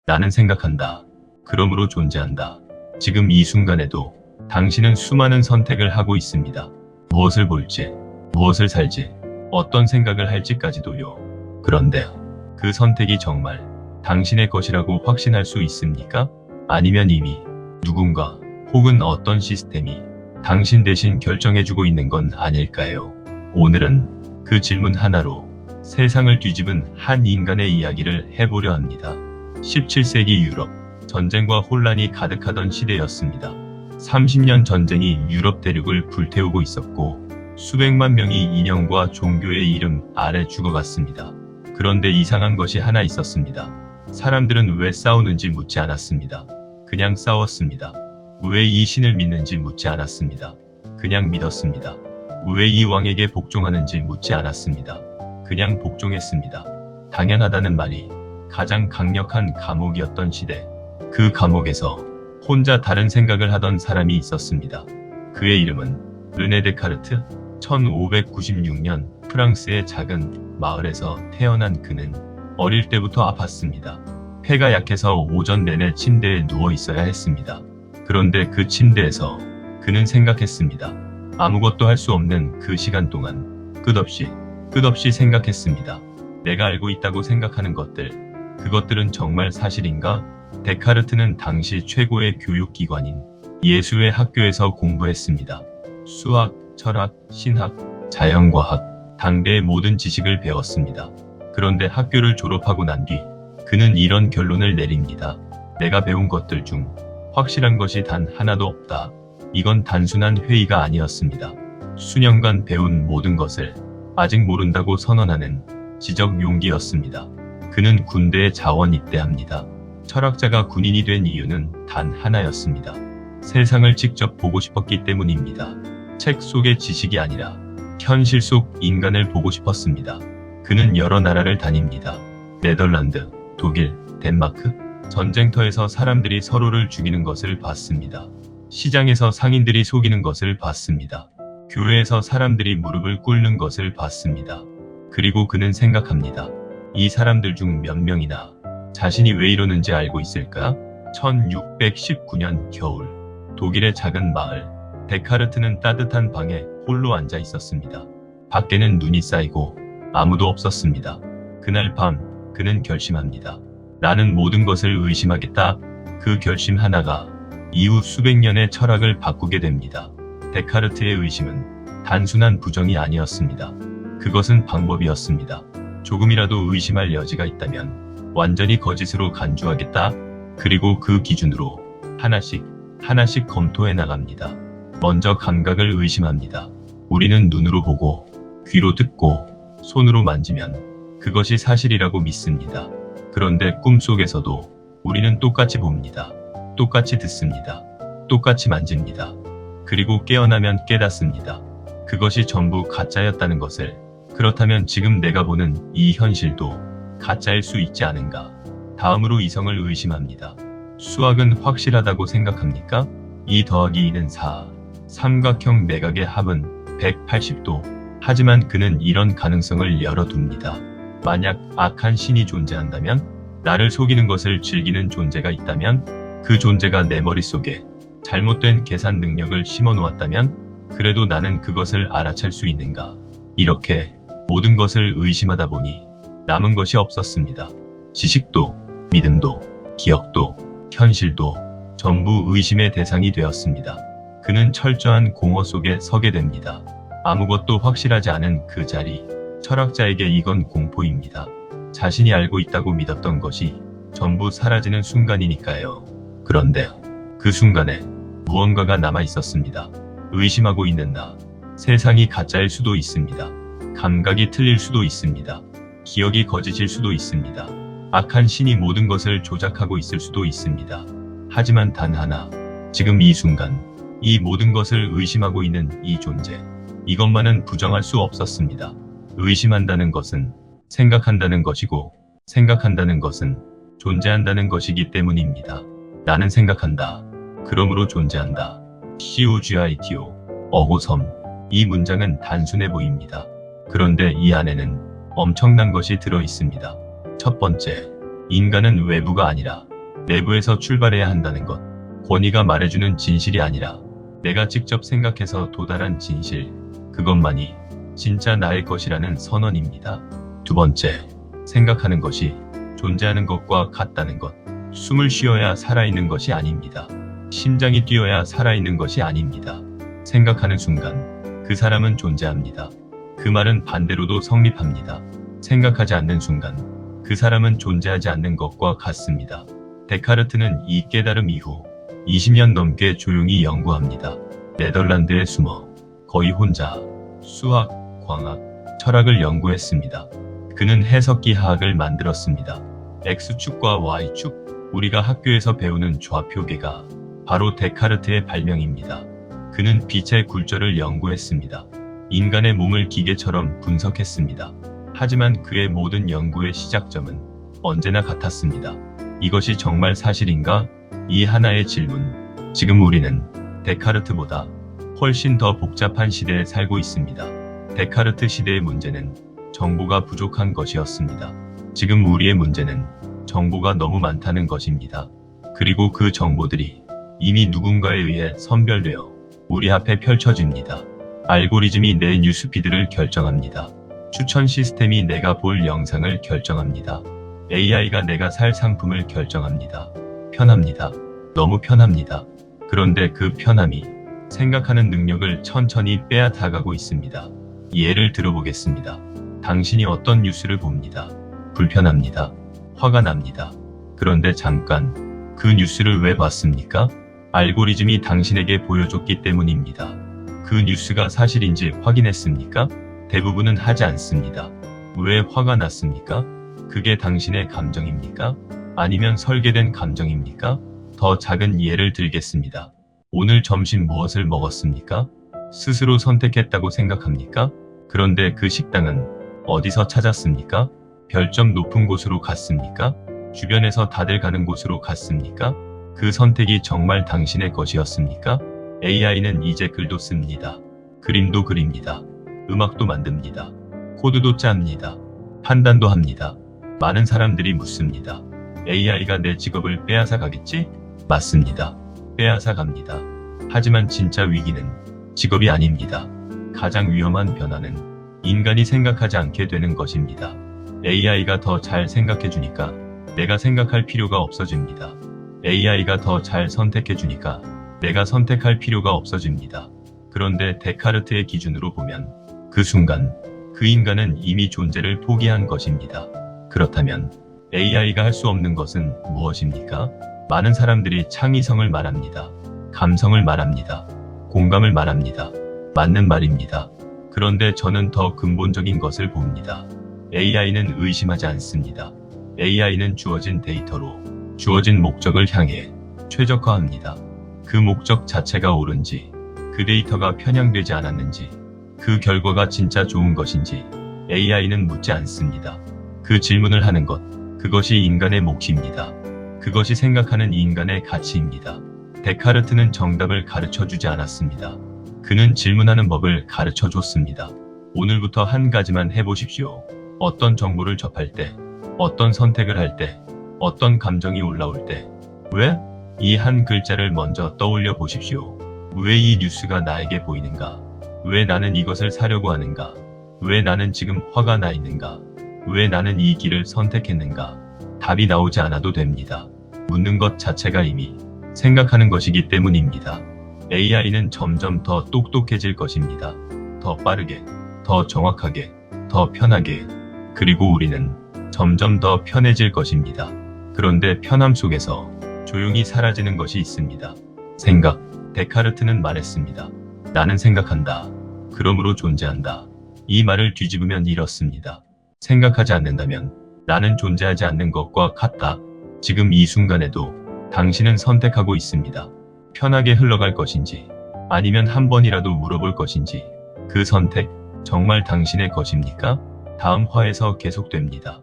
나는 생각한다. 그러므로 존재한다. 지금 이 순간에도 당신은 수많은 선택을 하고 있습니다. 무엇을 볼지, 무엇을 살지, 어떤 생각을 할지까지도요. 그런데 그 선택이 정말 당신의 것이라고 확신할 수 있습니까? 아니면 이미 누군가 혹은 어떤 시스템이 당신 대신 결정해주고 있는 건 아닐까요? 오늘은 그 질문 하나로 세상을 뒤집은 한 인간의 이야기를 해보려 합니다. 17세기 유럽, 전쟁과 혼란이 가득하던 시대였습니다. 30년 전쟁이 유럽 대륙을 불태우고 있었고 수백만 명이 인형과 종교의 이름 아래 죽어갔습니다. 그런데 이상한 것이 하나 있었습니다. 사람들은 왜 싸우는지 묻지 않았습니다. 그냥 싸웠습니다. 왜 이 신을 믿는지 묻지 않았습니다. 그냥 믿었습니다. 왜 이 왕에게 복종하는지 묻지 않았습니다. 그냥 복종했습니다. 당연하다는 말이 가장 강력한 감옥이었던 시대. 그 감옥에서 혼자 다른 생각을 하던 사람이 있었습니다. 그의 이름은 르네 데카르트. 1596년 프랑스의 작은 마을에서 태어난 그는 어릴 때부터 아팠습니다. 폐가 약해서 오전 내내 침대에 누워 있어야 했습니다. 그런데 그 침대에서 그는 생각했습니다. 아무것도 할 수 없는 그 시간 동안 끝없이 생각했습니다. 내가 알고 있다고 생각하는 것들, 그것들은 정말 사실인가? 데카르트는 당시 최고의 교육기관인 예수의 학교에서 공부했습니다. 수학, 철학, 신학, 자연과학, 당대의 모든 지식을 배웠습니다. 그런데 학교를 졸업하고 난 뒤 그는 이런 결론을 내립니다. 내가 배운 것들 중 확실한 것이 단 하나도 없다. 이건 단순한 회의가 아니었습니다. 수년간 배운 모든 것을 아직 모른다고 선언하는 지적 용기였습니다. 그는 군대에 자원 입대합니다. 철학자가 군인이 된 이유는 단 하나였습니다. 세상을 직접 보고 싶었기 때문입니다. 책 속의 지식이 아니라 현실 속 인간을 보고 싶었습니다. 그는 여러 나라를 다닙니다. 네덜란드, 독일, 덴마크. 전쟁터에서 사람들이 서로를 죽이는 것을 봤습니다. 시장에서 상인들이 속이는 것을 봤습니다. 교회에서 사람들이 무릎을 꿇는 것을 봤습니다. 그리고 그는 생각합니다. 이 사람들 중 몇 명이나 자신이 왜 이러는지 알고 있을까? 1619년 겨울, 독일의 작은 마을. 데카르트는 따뜻한 방에 홀로 앉아 있었습니다. 밖에는 눈이 쌓이고 아무도 없었습니다. 그날 밤 그는 결심합니다. 나는 모든 것을 의심하겠다. 그 결심 하나가 이후 수백 년의 철학을 바꾸게 됩니다. 데카르트의 의심은 단순한 부정이 아니었습니다. 그것은 방법이었습니다. 조금이라도 의심할 여지가 있다면 완전히 거짓으로 간주하겠다. 그리고 그 기준으로 하나씩 검토해 나갑니다. 먼저 감각을 의심합니다. 우리는 눈으로 보고, 귀로 듣고, 손으로 만지면 그것이 사실이라고 믿습니다. 그런데 꿈속에서도 우리는 똑같이 봅니다. 똑같이 듣습니다. 똑같이 만집니다. 그리고 깨어나면 깨닫습니다. 그것이 전부 가짜였다는 것을. 그렇다면 지금 내가 보는 이 현실도 가짜일 수 있지 않은가? 다음으로 이성을 의심합니다. 수학은 확실하다고 생각합니까? 2 더하기 2는 4. 삼각형 내각의 합은 180도. 하지만 그는 이런 가능성을 열어둡니다. 만약 악한 신이 존재한다면, 나를 속이는 것을 즐기는 존재가 있다면, 그 존재가 내 머릿속에 잘못된 계산 능력을 심어놓았다면, 그래도 나는 그것을 알아챌 수 있는가? 이렇게 모든 것을 의심하다 보니 남은 것이 없었습니다. 지식도, 믿음도, 기억도, 현실도 전부 의심의 대상이 되었습니다. 그는 철저한 공허 속에 서게 됩니다. 아무것도 확실하지 않은 그 자리. 철학자에게 이건 공포입니다. 자신이 알고 있다고 믿었던 것이 전부 사라지는 순간이니까요. 그런데 그 순간에 무언가가 남아 있었습니다. 의심하고 있는 나. 세상이 가짜일 수도 있습니다. 감각이 틀릴 수도 있습니다. 기억이 거짓일 수도 있습니다. 악한 신이 모든 것을 조작하고 있을 수도 있습니다. 하지만 단 하나, 지금 이 순간, 이 모든 것을 의심하고 있는 이 존재. 이것만은 부정할 수 없었습니다. 의심한다는 것은 생각한다는 것이고, 생각한다는 것은 존재한다는 것이기 때문입니다. 나는 생각한다. 그러므로 존재한다. COGITO. 어고섬. 이 문장은 단순해 보입니다. 그런데 이 안에는 엄청난 것이 들어 있습니다. 첫 번째, 인간은 외부가 아니라 내부에서 출발해야 한다는 것. 권위가 말해주는 진실이 아니라 내가 직접 생각해서 도달한 진실. 그것만이 진짜 나의 것이라는 선언입니다. 두 번째, 생각하는 것이 존재하는 것과 같다는 것. 숨을 쉬어야 살아있는 것이 아닙니다. 심장이 뛰어야 살아있는 것이 아닙니다. 생각하는 순간 그 사람은 존재합니다. 그 말은 반대로도 성립합니다. 생각하지 않는 순간 그 사람은 존재하지 않는 것과 같습니다. 데카르트는 이 깨달음 이후 20년 넘게 조용히 연구합니다. 네덜란드에 숨어 거의 혼자 수학, 광학, 철학을 연구했습니다. 그는 해석기 하학을 만들었습니다. X축과 Y축, 우리가 학교에서 배우는 좌표계가 바로 데카르트의 발명입니다. 그는 빛의 굴절을 연구했습니다. 인간의 몸을 기계처럼 분석했습니다. 하지만 그의 모든 연구의 시작점은 언제나 같았습니다. 이것이 정말 사실인가? 이 하나의 질문. 지금 우리는 데카르트보다 훨씬 더 복잡한 시대에 살고 있습니다. 데카르트 시대의 문제는 정보가 부족한 것이었습니다. 지금 우리의 문제는 정보가 너무 많다는 것입니다. 그리고 그 정보들이 이미 누군가에 의해 선별되어 우리 앞에 펼쳐집니다. 알고리즘이 내 뉴스피드를 결정합니다. 추천 시스템이 내가 볼 영상을 결정합니다. AI가 내가 살 상품을 결정합니다. 편합니다. 너무 편합니다. 그런데 그 편함이 생각하는 능력을 천천히 빼앗아가고 있습니다. 예를 들어보겠습니다. 당신이 어떤 뉴스를 봅니다. 불편합니다. 화가 납니다. 그런데 잠깐, 그 뉴스를 왜 봤습니까? 알고리즘이 당신에게 보여줬기 때문입니다. 그 뉴스가 사실인지 확인했습니까? 대부분은 하지 않습니다. 왜 화가 났습니까? 그게 당신의 감정입니까? 아니면 설계된 감정입니까? 더 작은 예를 들겠습니다. 오늘 점심 무엇을 먹었습니까? 스스로 선택했다고 생각합니까? 그런데 그 식당은 어디서 찾았습니까? 별점 높은 곳으로 갔습니까? 주변에서 다들 가는 곳으로 갔습니까? 그 선택이 정말 당신의 것이었습니까? AI는 이제 글도 씁니다. 그림도 그립니다. 음악도 만듭니다. 코드도 짭니다. 판단도 합니다. 많은 사람들이 묻습니다. AI가 내 직업을 빼앗아 가겠지? 맞습니다. 빼앗아 갑니다. 하지만 진짜 위기는 직업이 아닙니다. 가장 위험한 변화는 인간이 생각하지 않게 되는 것입니다. AI가 더 잘 생각해주니까 내가 생각할 필요가 없어집니다. AI가 더 잘 선택해주니까 내가 선택할 필요가 없어집니다. 그런데 데카르트의 기준으로 보면 그 순간 그 인간은 이미 존재를 포기한 것입니다. 그렇다면 AI가 할 수 없는 것은 무엇입니까? 많은 사람들이 창의성을 말합니다. 감성을 말합니다. 공감을 말합니다. 맞는 말입니다. 그런데 저는 더 근본적인 것을 봅니다. AI는 의심하지 않습니다. AI는 주어진 데이터로 주어진 목적을 향해 최적화합니다. 그 목적 자체가 옳은지, 그 데이터가 편향되지 않았는지, 그 결과가 진짜 좋은 것인지 AI는 묻지 않습니다. 그 질문을 하는 것, 그것이 인간의 몫입니다. 그것이 생각하는 인간의 가치입니다. 데카르트는 정답을 가르쳐주지 않았습니다. 그는 질문하는 법을 가르쳐줬습니다. 오늘부터 한 가지만 해보십시오. 어떤 정보를 접할 때, 어떤 선택을 할 때, 어떤 감정이 올라올 때, 왜? 이 한 글자를 먼저 떠올려 보십시오. 왜 이 뉴스가 나에게 보이는가? 왜 나는 이것을 사려고 하는가? 왜 나는 지금 화가 나 있는가? 왜 나는 이 길을 선택했는가? 답이 나오지 않아도 됩니다. 묻는 것 자체가 이미 생각하는 것이기 때문입니다. AI는 점점 더 똑똑해질 것입니다. 더 빠르게, 더 정확하게, 더 편하게, 그리고 우리는 점점 더 편해질 것입니다. 그런데 편함 속에서 조용히 사라지는 것이 있습니다. 생각. 데카르트는 말했습니다. 나는 생각한다. 그러므로 존재한다. 이 말을 뒤집으면 이렇습니다. 생각하지 않는다면 나는 존재하지 않는 것과 같다. 지금 이 순간에도 당신은 선택하고 있습니다. 편하게 흘러갈 것인지 아니면 한 번이라도 물어볼 것인지 그 선택 정말 당신의 것입니까? 다음 화에서 계속됩니다.